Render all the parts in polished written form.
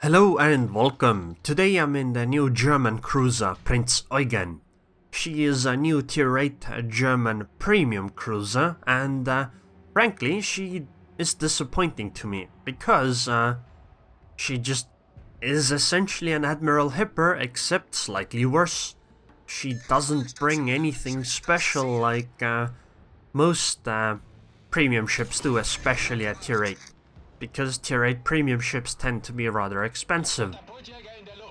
Hello and welcome. Today I'm in the new German cruiser Prinz Eugen. She is a new tier 8 German premium cruiser and frankly she is disappointing to me because she just is essentially an Admiral Hipper except slightly worse. She doesn't bring anything special like most premium ships do, especially at tier 8. Because tier 8 premium ships tend to be rather expensive.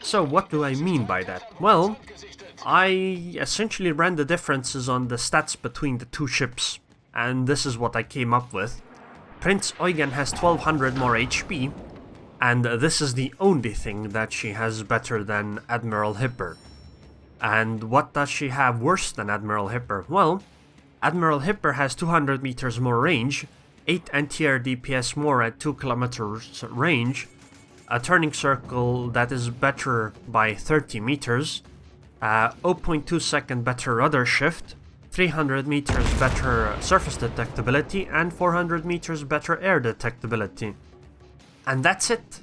So what do I mean by that? Well, I essentially ran the differences on the stats between the two ships, and this is what I came up with. Prinz Eugen has 1200 more HP, and this is the only thing that she has better than Admiral Hipper. And what does she have worse than Admiral Hipper? Well, Admiral Hipper has 200 meters more range, 8 anti-air DPS more at 2 kilometers range, a turning circle that is better by 30 meters, 0.2 second better rudder shift, 300 meters better surface detectability, and 400 meters better air detectability. And that's it.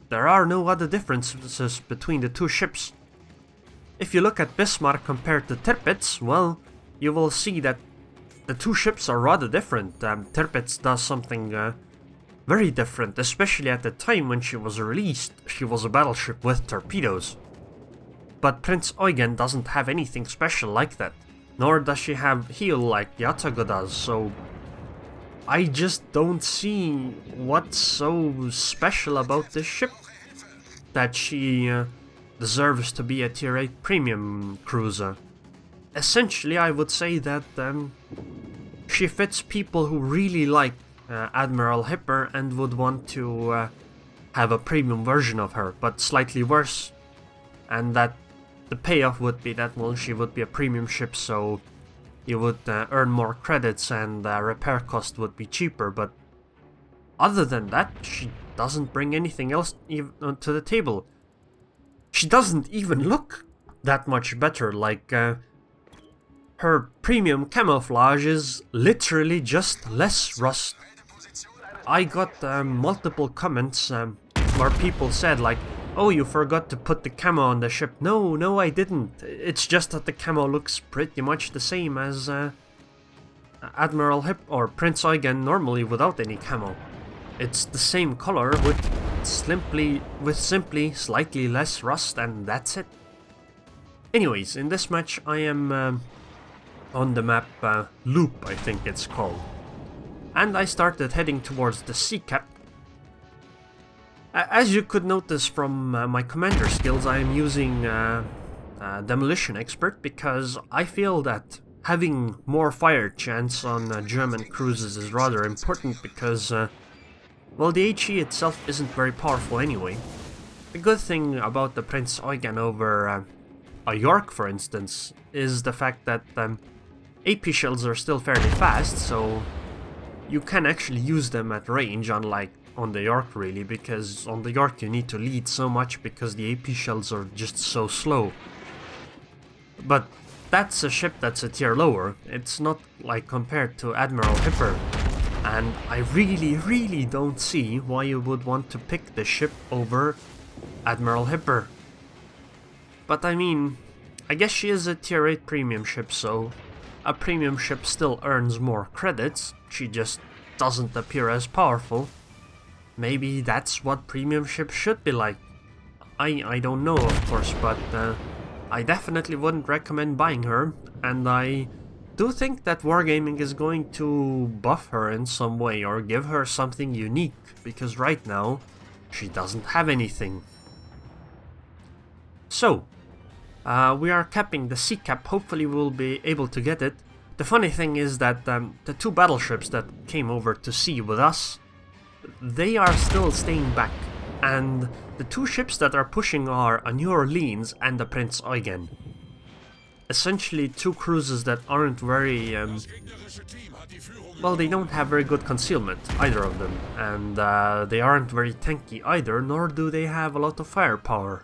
There are no other differences between the two ships. If you look at Bismarck compared to Tirpitz, well, you will see that the two ships are rather different. Tirpitz does something very different, especially at the time when she was released. She was a battleship with torpedoes. But Prinz Eugen doesn't have anything special like that, nor does she have heal like Yatago does, so I just don't see what's so special about this ship that she deserves to be a tier 8 premium cruiser. Essentially, I would say that she fits people who really like Admiral Hipper and would want to have a premium version of her, but slightly worse. And that the payoff would be that, well, she would be a premium ship, so you would earn more credits and repair cost would be cheaper, but other than that, she doesn't bring anything else to the table. She doesn't even look that much better, like her premium camouflage is literally just less rust. I got multiple comments where people said like, oh, you forgot to put the camo on the ship. No, I didn't. It's just that the camo looks pretty much the same as Admiral Hip or Prinz Eugen normally without any camo. It's the same color with simply slightly less rust, and that's it. Anyways, in this match I am on the map Loop, I think it's called. And I started heading towards the sea cap. As you could notice from my commander skills, I am using Demolition Expert because I feel that having more fire chance on German cruises is rather important because, well, the HE itself isn't very powerful anyway. The good thing about the Prinz Eugen over a York, for instance, is the fact that AP shells are still fairly fast, so you can actually use them at range, unlike on the York really, because on the York you need to lead so much because the AP shells are just so slow. But that's a ship that's a tier lower. It's not like compared to Admiral Hipper, and I really don't see why you would want to pick this ship over Admiral Hipper. But I mean, I guess she is a tier 8 premium ship, so a premium ship still earns more credits, she just doesn't appear as powerful. Maybe that's what premium ships should be like. I don't know, of course, but I definitely wouldn't recommend buying her, and I do think that Wargaming is going to buff her in some way or give her something unique, because right now she doesn't have anything. So, we are capping the sea cap. Hopefully we'll be able to get it. The funny thing is that the two battleships that came over to sea with us, they are still staying back, and the two ships that are pushing are a New Orleans and the Prinz Eugen. Essentially two cruises that aren't very, well, they don't have very good concealment, either of them, and they aren't very tanky either, nor do they have a lot of firepower.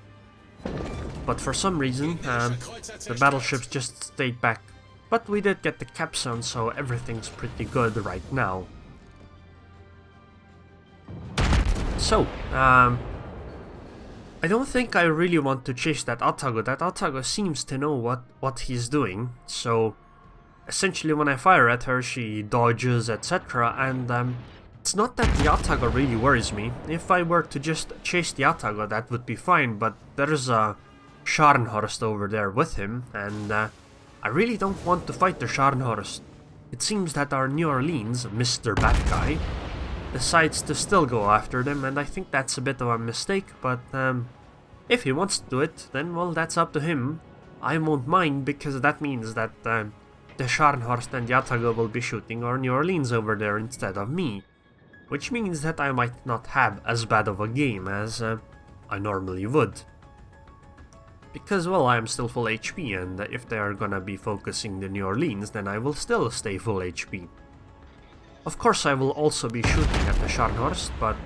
But for some reason, the battleships just stayed back. But we did get the cap zone, so everything's pretty good right now. So, I don't think I really want to chase that Atago. That Atago seems to know what he's doing, so essentially when I fire at her she dodges, etc. And it's not that the Atago really worries me. If I were to just chase the Atago that would be fine, but there's a Scharnhorst over there with him, and I really don't want to fight the Scharnhorst. It seems that our New Orleans, Mr. Bad Guy, decides to still go after them, and I think that's a bit of a mistake, but if he wants to do it, then well, that's up to him. I won't mind, because that means that the Scharnhorst and the Atago will be shooting our New Orleans over there instead of me, which means that I might not have as bad of a game as I normally would. Because, well, I am still full HP, and if they are gonna be focusing the New Orleans, then I will still stay full HP. Of course, I will also be shooting at the Scharnhorst, but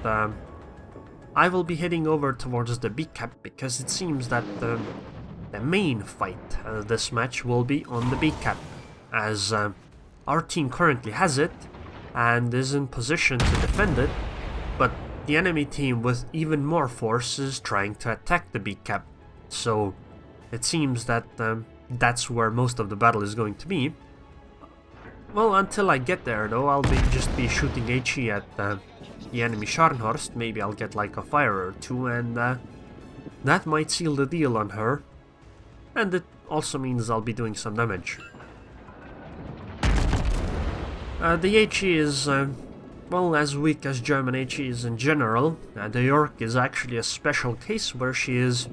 I will be heading over towards the B cap, because it seems that the main fight this match will be on the B cap, as our team currently has it, and is in position to defend it, but the enemy team with even more force is trying to attack the B cap. So it seems that that's where most of the battle is going to be. Well, until I get there though, I'll just be shooting HE at the enemy Scharnhorst. Maybe I'll get like a fire or two, and that might seal the deal on her. And it also means I'll be doing some damage. The HE is, well, as weak as German HE is in general. The York is actually a special case where she is,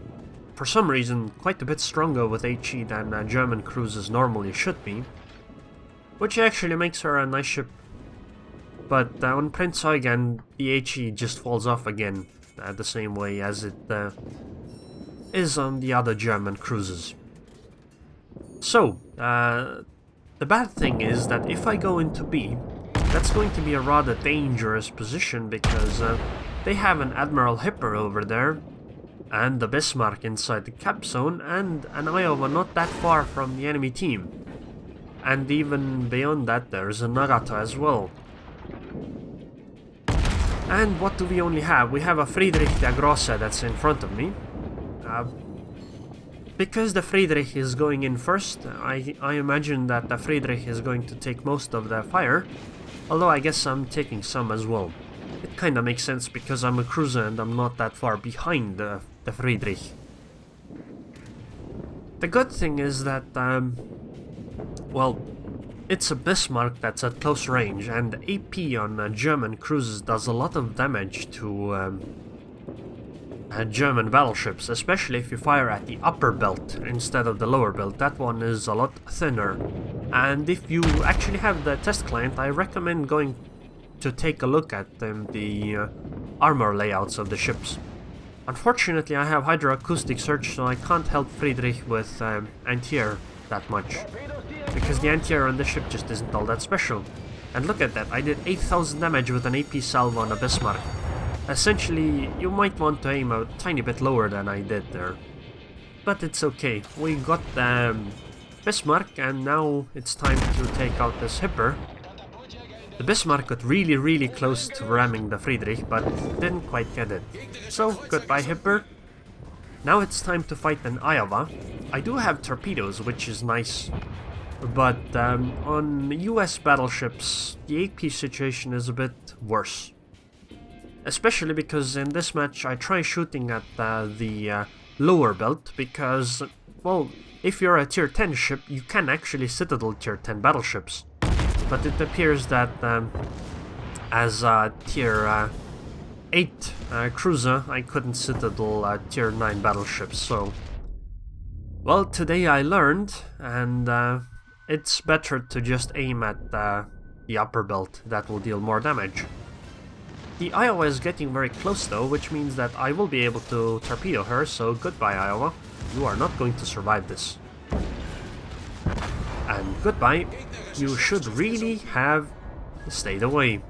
for some reason, quite a bit stronger with HE than German cruisers normally should be, which actually makes her a nice ship. But on Prinz Eugen, the HE just falls off again, the same way as it is on the other German cruisers. So, the bad thing is that if I go into B, that's going to be a rather dangerous position, because they have an Admiral Hipper over there, and the Bismarck inside the cap zone, and an Iowa not that far from the enemy team. And even beyond that, there's a Nagato as well. And what do we only have? We have a Friedrich der Grosse that's in front of me. Because the Friedrich is going in first, I imagine that the Friedrich is going to take most of the fire, although I guess I'm taking some as well. It kinda makes sense because I'm a cruiser and I'm not that far behind the Friedrich. The good thing is that, well, it's a Bismarck that's at close range, and AP on German cruisers does a lot of damage to German battleships, especially if you fire at the upper belt instead of the lower belt. That one is a lot thinner, and if you actually have the test client, I recommend going to take a look at the armor layouts of the ships. Unfortunately, I have hydroacoustic search, so I can't help Friedrich with anti-air that much, because the anti-air on the ship just isn't all that special. And look at that, I did 8,000 damage with an AP salvo on a Bismarck. Essentially, you might want to aim a tiny bit lower than I did there. But it's okay, we got the Bismarck, and now it's time to take out this Hipper. The Bismarck got really close to ramming the Friedrich, but didn't quite get it. So, goodbye Hipper. Now it's time to fight an Iowa. I do have torpedoes, which is nice, but on US battleships, the AP situation is a bit worse. Especially because in this match I try shooting at the lower belt, because, well, if you're a tier 10 ship, you can actually citadel tier 10 battleships. But it appears that as a tier 8 cruiser, I couldn't citadel tier 9 battleships, so... Well, today I learned, and it's better to just aim at the upper belt. That will deal more damage. The Iowa is getting very close though, which means that I will be able to torpedo her, so goodbye Iowa. You are not going to survive this. And goodbye. You should really have stayed away.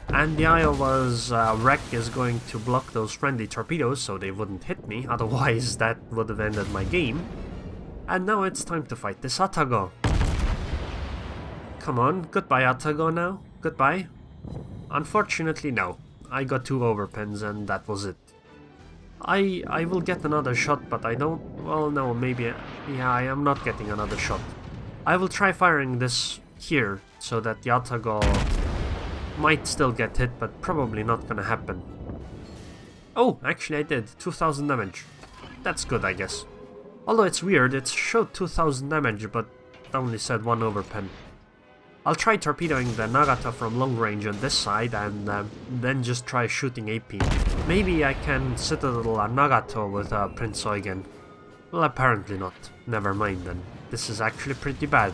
And the Iowa's wreck is going to block those friendly torpedoes so they wouldn't hit me, otherwise that would have ended my game. And now it's time to fight this Atago. Come on, goodbye Atago now. Goodbye. Unfortunately no. I got 2 overpins and that was it. I will get another shot, but I don't... Well, no, maybe... Yeah, I am not getting another shot. I will try firing this here, so that the Atago might still get hit, but probably not gonna happen. Oh, actually I did. 2000 damage. That's good, I guess. Although it's weird, it showed 2000 damage, but only said 1 overpen. I'll try torpedoing the Nagata from long range on this side, and then just try shooting AP. Maybe I can citadel a Nagato with Prinz Eugen. Well, apparently not. Never mind then. This is actually pretty bad.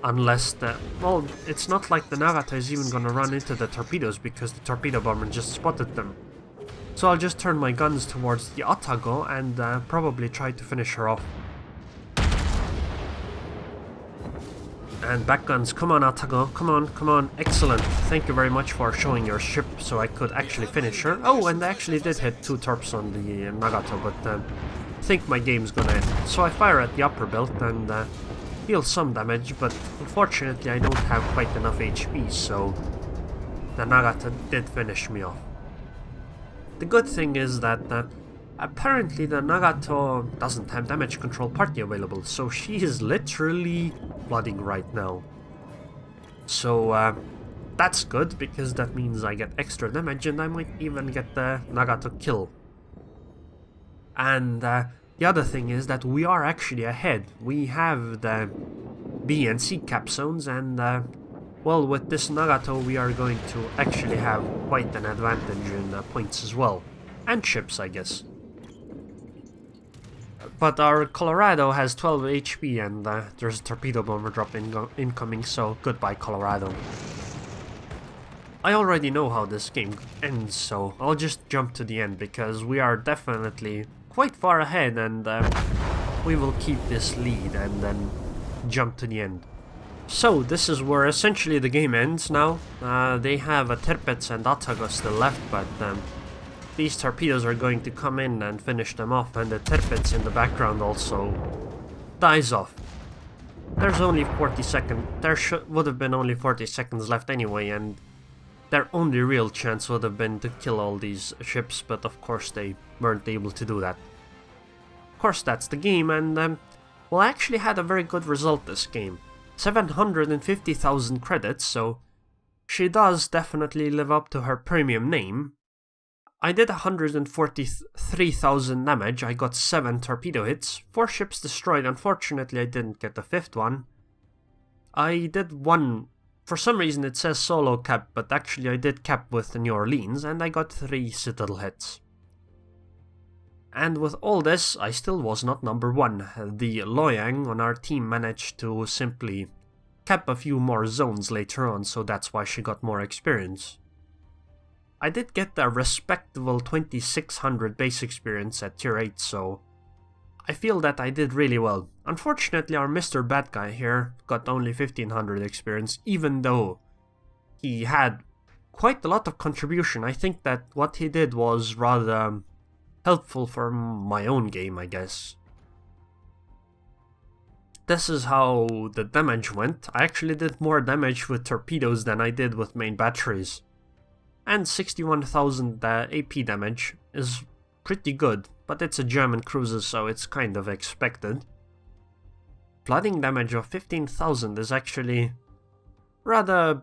Unless the... Well, it's not like the Nagata is even gonna run into the torpedoes, because the torpedo bomber just spotted them. So I'll just turn my guns towards the Atago and probably try to finish her off. And back guns, come on Atago, come on, come on, excellent. Thank you very much for showing your ship so I could actually finish her. Oh, and I actually did hit 2 torps on the Nagato, but I think my game's gonna end. So I fire at the upper belt and deal some damage, but unfortunately I don't have quite enough HP, so the Nagata did finish me off. The good thing is that apparently the Nagato doesn't have damage control party available, so she is literally flooding right now. So that's good, because that means I get extra damage and I might even get the Nagato kill. And the other thing is that we are actually ahead. We have the B and C cap zones, and well, with this Nagato we are going to actually have quite an advantage in points as well. And ships, I guess. But our Colorado has 12 HP and there's a torpedo bomber drop incoming, so goodbye Colorado. I already know how this game ends, so I'll just jump to the end, because we are definitely quite far ahead, and we will keep this lead and then jump to the end. So this is where essentially the game ends now. They have a Tirpitz and Atago still left, but these torpedoes are going to come in and finish them off, and the Tirpitz in the background also dies off. There's only 40 seconds, there would have been only 40 seconds left anyway, and their only real chance would have been to kill all these ships, but of course they weren't able to do that. Of course that's the game, and well, I actually had a very good result this game. 750,000 credits, so she does definitely live up to her premium name. I did 143,000 damage, I got 7 torpedo hits, 4 ships destroyed. Unfortunately I didn't get the 5th one. I did one, for some reason it says solo cap, but actually I did cap with the New Orleans, and I got 3 citadel hits. And with all this, I still was not number 1. The Loyang on our team managed to simply cap a few more zones later on, so that's why she got more experience. I did get a respectable 2600 base experience at tier 8, so I feel that I did really well. Unfortunately, our Mr. Bad Guy here got only 1500 experience, even though he had quite a lot of contribution. I think that what he did was rather helpful for my own game, I guess. This is how the damage went. I actually did more damage with torpedoes than I did with main batteries. And 61,000 AP damage is pretty good, but it's a German cruiser, so it's kind of expected. Flooding damage of 15,000 is actually rather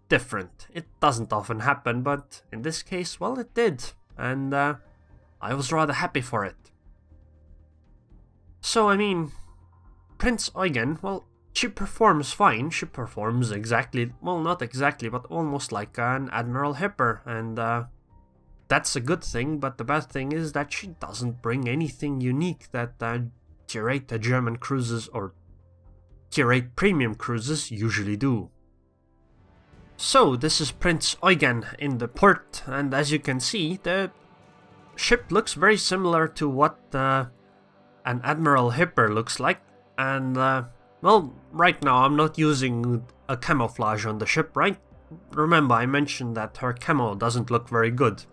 different. It doesn't often happen, but in this case, well, it did, and I was rather happy for it. So, I mean, Prinz Eugen, well, she performs fine. She performs exactly, well, not exactly, but almost like an Admiral Hipper, and that's a good thing, but the bad thing is that she doesn't bring anything unique that tier 8 German cruises or tier 8 premium cruises usually do. So, this is Prinz Eugen in the port, and as you can see, the ship looks very similar to what an Admiral Hipper looks like, and well, right now I'm not using a camouflage on the ship, right? Remember, I mentioned that her camo doesn't look very good.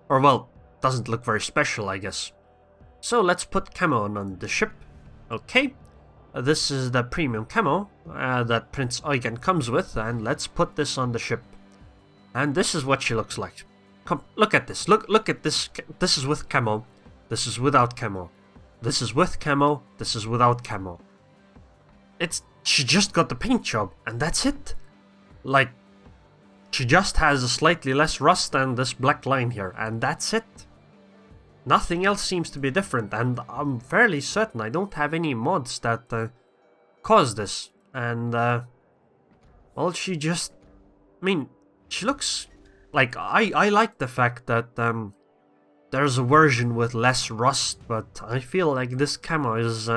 Or well, doesn't look very special, I guess. So let's put camo on the ship. Okay, this is the premium camo that Prinz Eugen comes with, and let's put this on the ship. And this is what she looks like. Come, look at this. Look at this. This is with camo. This is without camo. This is with camo. This is without camo. She just got the paint job, and that's it. Like, she just has a slightly less rust and this black line here, and that's it. Nothing else seems to be different, and I'm fairly certain I don't have any mods that cause this. And, well, she just... I mean, she looks... Like, I like the fact that there's a version with less rust, but I feel like this camo is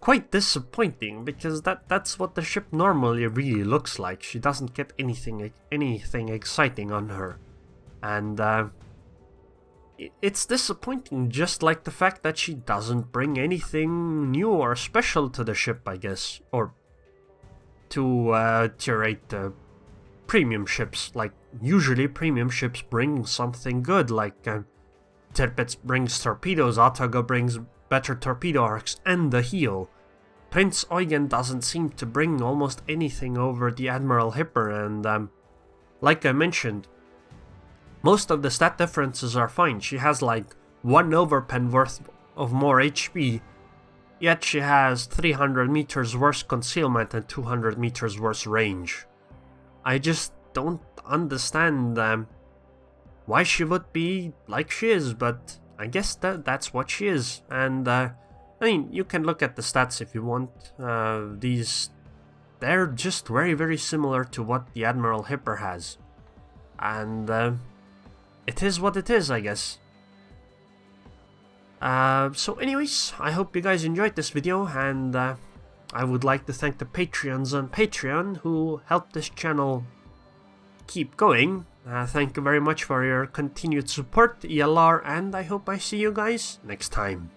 quite disappointing, because that's what the ship normally really looks like. She doesn't get anything exciting on her. And it's disappointing, just like the fact that she doesn't bring anything new or special to the ship, I guess. Or to tier 8 premium ships. Like, usually premium ships bring something good, like Tirpitz brings torpedoes, Ataga brings better torpedo arcs and the heel. Prinz Eugen doesn't seem to bring almost anything over the Admiral Hipper, and like I mentioned, most of the stat differences are fine. She has like 1 overpen worth of more HP, yet she has 300 meters worse concealment and 200 meters worse range. I just don't understand why she would be like she is, but I guess that's what she is. And I mean, you can look at the stats if you want. They're just very similar to what the Admiral Hipper has, and it is what it is, I guess. So anyways, I hope you guys enjoyed this video, and I would like to thank the Patreons on Patreon who helped this channel keep going. Thank you very much for your continued support, ELR, and I hope I see you guys next time.